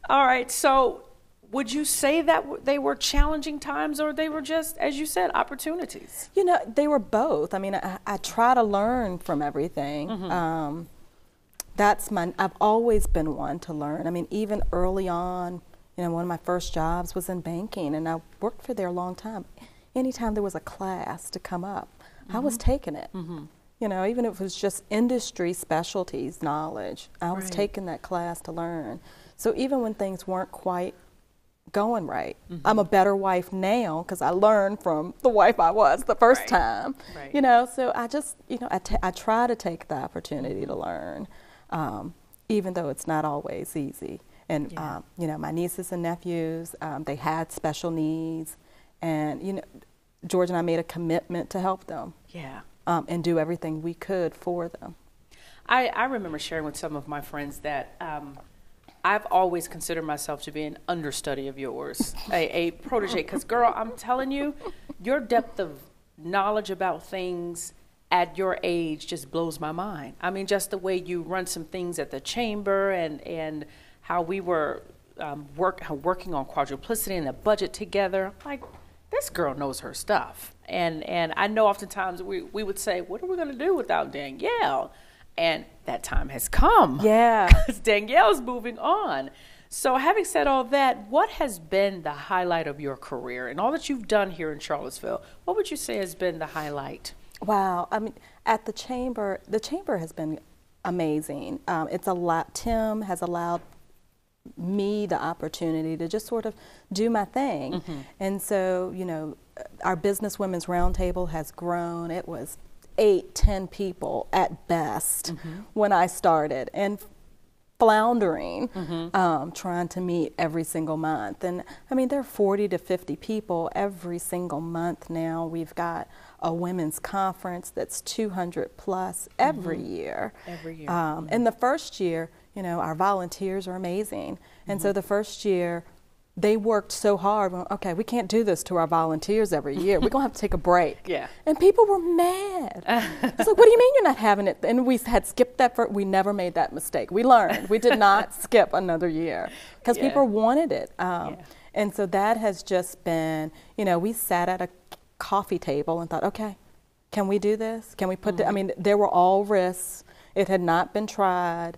All right. So would you say that they were challenging times, or they were just, as you said, opportunities? You know, they were both. I mean, I try to learn from everything. I've always been one to learn. I mean, even early on, you know, one of my first jobs was in banking, and I worked for there a long time. Anytime there was a class to come up, I was taking it. You know, even if it was just industry specialties knowledge, I was taking that class to learn. So even when things weren't quite going right, I'm a better wife now because I learned from the wife I was the first time. You know, so I just, you know, I try to take the opportunity to learn, even though it's not always easy. And, you know, my nieces and nephews, they had special needs. And, you know, George and I made a commitment to help them. And do everything we could for them. I remember sharing with some of my friends that I've always considered myself to be an understudy of yours, a protege. Because, girl, I'm telling you, your depth of knowledge about things at your age just blows my mind. I mean, just the way you run some things at the chamber and how we were working on quadruplicity and the budget together. Like, this girl knows her stuff. And I know oftentimes we would say, what are we going to do without Danielle? And that time has come. Because Danielle's moving on. So having said all that, what has been the highlight of your career and all that you've done here in Charlottesville? What would you say has been the highlight? Wow. I mean, at the chamber has been amazing. Tim has allowed me the opportunity to just sort of do my thing. And so, you know, our Business Women's Roundtable has grown. It was 8-10 people at best when I started, and floundering, trying to meet every single month. And I mean, there are 40 to 50 people every single month now. We've got a women's conference that's 200 plus every year. And the first year, you know, our volunteers are amazing. And so the first year, they worked so hard. Well, okay, we can't do this to our volunteers every year. We're going to have to take a break. And people were mad. It's like, what do you mean you're not having it? And we had skipped that. We never made that mistake. We learned. We did not skip another year because people wanted it. And so that has just been, you know, we sat at a coffee table and thought, okay, can we do this? Can we put I mean, there were all risks. It had not been tried.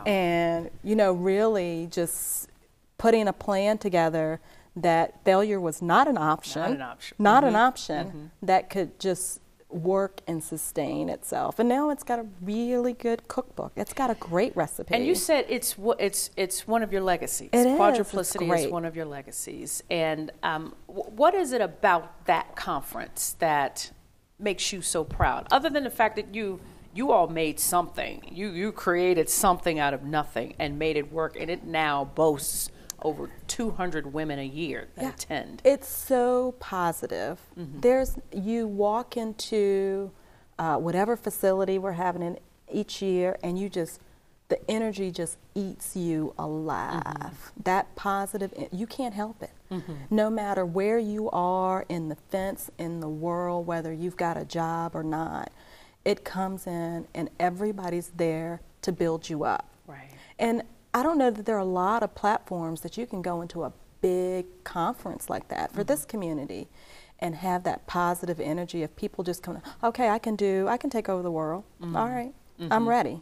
And, you know, really just putting a plan together that failure was not an option. Not an option that could just work and sustain itself. And now it's got a really good cookbook. It's got a great recipe. And you said it's one of your legacies. Quadruplicity is one of your legacies. And what is it about that conference that makes you so proud? Other than the fact that you all made something. You created something out of nothing and made it work, and it now boasts over 200 women a year that attend. It's so positive. You walk into whatever facility we're having in each year, and the energy just eats you alive. That positive, you can't help it. No matter where you are in the fence in the world, whether you've got a job or not, it comes in and everybody's there to build you up. And I don't know that there are a lot of platforms that you can go into a big conference like that for this community and have that positive energy of people just coming, okay, I can take over the world. All right, I'm ready.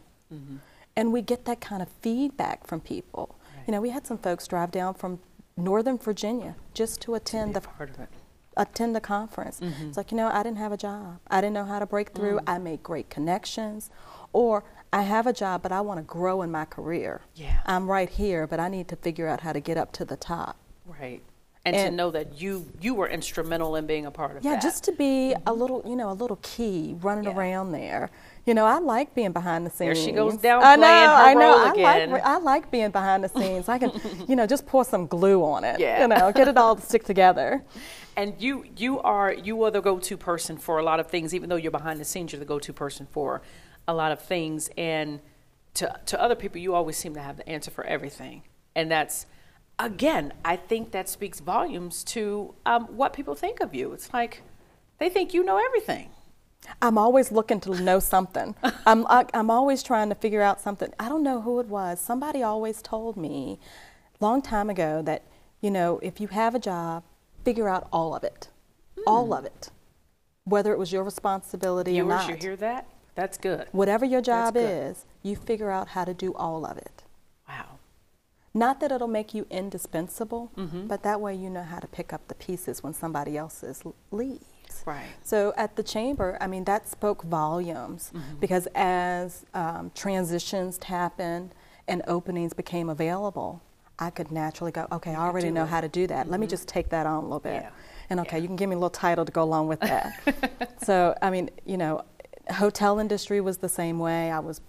And we get that kind of feedback from people. You know, we had some folks drive down from Northern Virginia just to attend the conference. It's like, you know, I didn't have a job. I didn't know how to break through. I made great connections. Or I have a job, but I want to grow in my career. I'm right here, but I need to figure out how to get up to the top. And to know that you were instrumental in being a part of that. Just to be a little key running around there. You know, I like being behind the scenes. There she goes down playing her role again. I like being behind the scenes. I can, you know, just pour some glue on it. You know, get it all to stick together. And you are the go-to person for a lot of things. Even though you're behind the scenes, you're the go-to person for a lot of things. And to other people, you always seem to have the answer for everything. And that's, again, I think that speaks volumes to what people think of you. It's like they think you know everything. I'm always looking to know something. I'm always trying to figure out something. I don't know who it was. Somebody always told me, long time ago that, you know, if you have a job, figure out all of it. All of it. Whether it was your responsibility or not. You hear that? That's good. Whatever your job is, you figure out how to do all of it. Wow. Not that it'll make you indispensable, but that way you know how to pick up the pieces when somebody else's leaves. Right. So at the chamber, I mean, that spoke volumes because as transitions happened and openings became available, I could naturally go, okay, I already know how to do that. Let me just take that on a little bit. Yeah. And okay, you can give me a little title to go along with that. So, I mean, you know, hotel industry was the same way. I was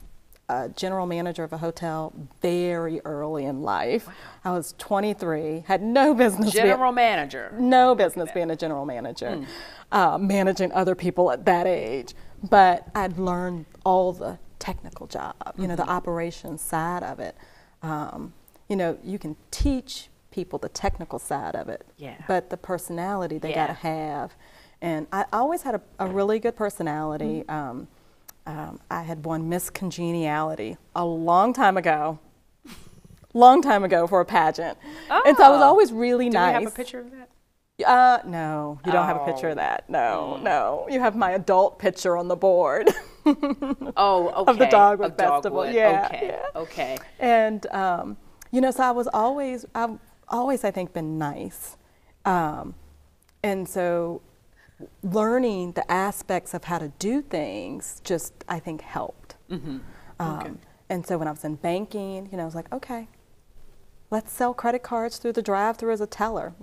a general manager of a hotel very early in life. Wow. I was 23, had no business general manager. No business being a general manager, managing other people at that age. But I'd learned all the technical job, you know, the operations side of it. You know, you can teach people the technical side of it, but the personality they got to have. And I always had a really good personality. I had won Miss Congeniality a long time ago for a pageant. Oh. And so I was always really nice. Do we have a picture of that? No, you don't have a picture of that. No. You have my adult picture on the board. Oh, okay. Of the Dogwood Festival. Okay. And, you know, so I've always, I think, been nice. And so learning the aspects of how to do things just, I think, helped. And so when I was in banking, you know, I was like, okay, let's sell credit cards through the drive-thru as a teller.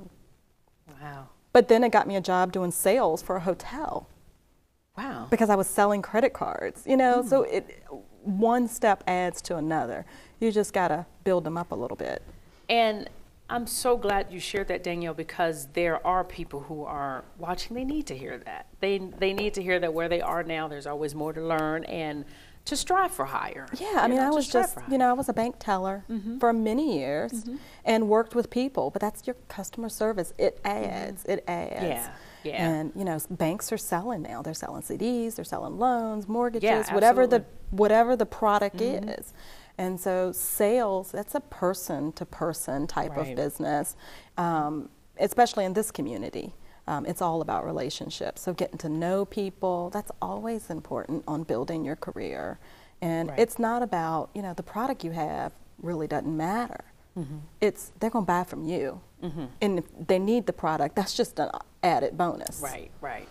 Wow. But then it got me a job doing sales for a hotel. Wow. Because I was selling credit cards, you know, so one step adds to another. You just got to build them up a little bit. And I'm so glad you shared that, Danielle, because there are people who are watching. They need to hear that. They need to hear that where they are now, there's always more to learn and to strive for higher. Yeah, I mean, I was just, you know, I was a bank teller for many years and worked with people, but that's your customer service. It adds, it adds. Yeah. And, you know, banks are selling now. They're selling CDs, they're selling loans, mortgages, whatever the product is. And so sales, that's a person-to-person type of business, especially in this community. It's all about relationships. So getting to know people, that's always important on building your career. And it's not about, you know, the product you have really doesn't matter. It's, they're going to buy from you. And if they need the product, that's just an added bonus. Right.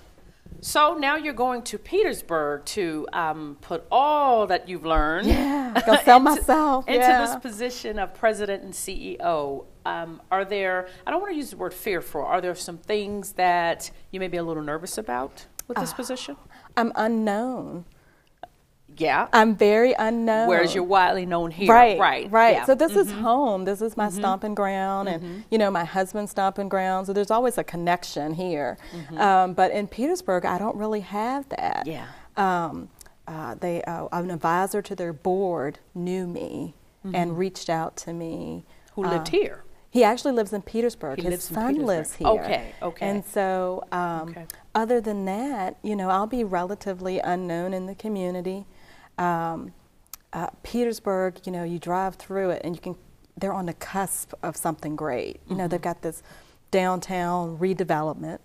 So now you're going to Petersburg to put all that you've learned go sell myself into this position of president and CEO. Are there, I don't want to use the word fearful, are there some things that you may be a little nervous about with this position? I'm unknown. Yeah. I'm very unknown. Whereas you're widely known here. Right. Yeah. So this is home. This is my stomping ground and, you know, my husband's stomping ground. So there's always a connection here. But in Petersburg, I don't really have that. Yeah. An advisor to their board knew me and reached out to me. Who lived here? He actually lives in Petersburg. His son lives here. Okay. And so other than that, you know, I'll be relatively unknown in the community. Petersburg, you know, you drive through it and they're on the cusp of something great. You know, they've got this downtown redevelopment,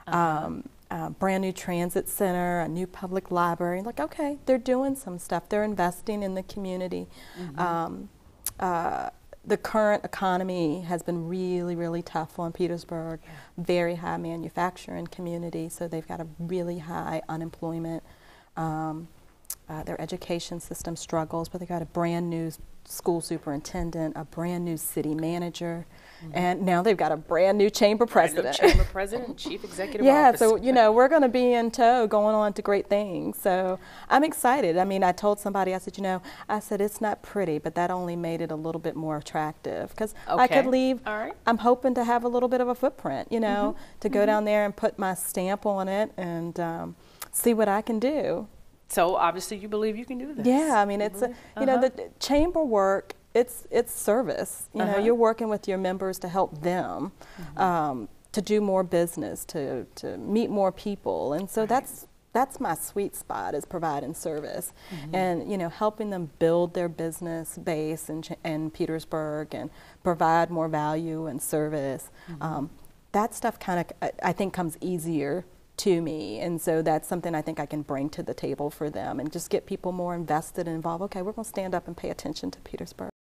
brand new transit center, a new public library. Like, okay, they're doing some stuff. They're investing in the community. The current economy has been really, really tough on Petersburg. Very high manufacturing community, so they've got a really high unemployment. Their education system struggles, but they got a brand new school superintendent, a brand new city manager, and now they've got a brand new chamber president. Chamber president, chief executive officer. So, you know, we're going to be in tow going on to great things. So I'm excited. I mean, I told somebody, I said, you know, it's not pretty, but that only made it a little bit more attractive because I could leave. All right. I'm hoping to have a little bit of a footprint, you know, to go down there and put my stamp on it and see what I can do. So obviously you believe you can do this. Yeah, I mean, it's you know, the chamber work, it's service. You know, you're working with your members to help them to do more business, to meet more people. And so that's that's my sweet spot, is providing service. And, you know, helping them build their business base in Petersburg and provide more value and service. That stuff kind of, I think, comes easier to me, and so that's something I think I can bring to the table for them and just get people more invested and involved. Okay, we're going to stand up and pay attention to Petersburg.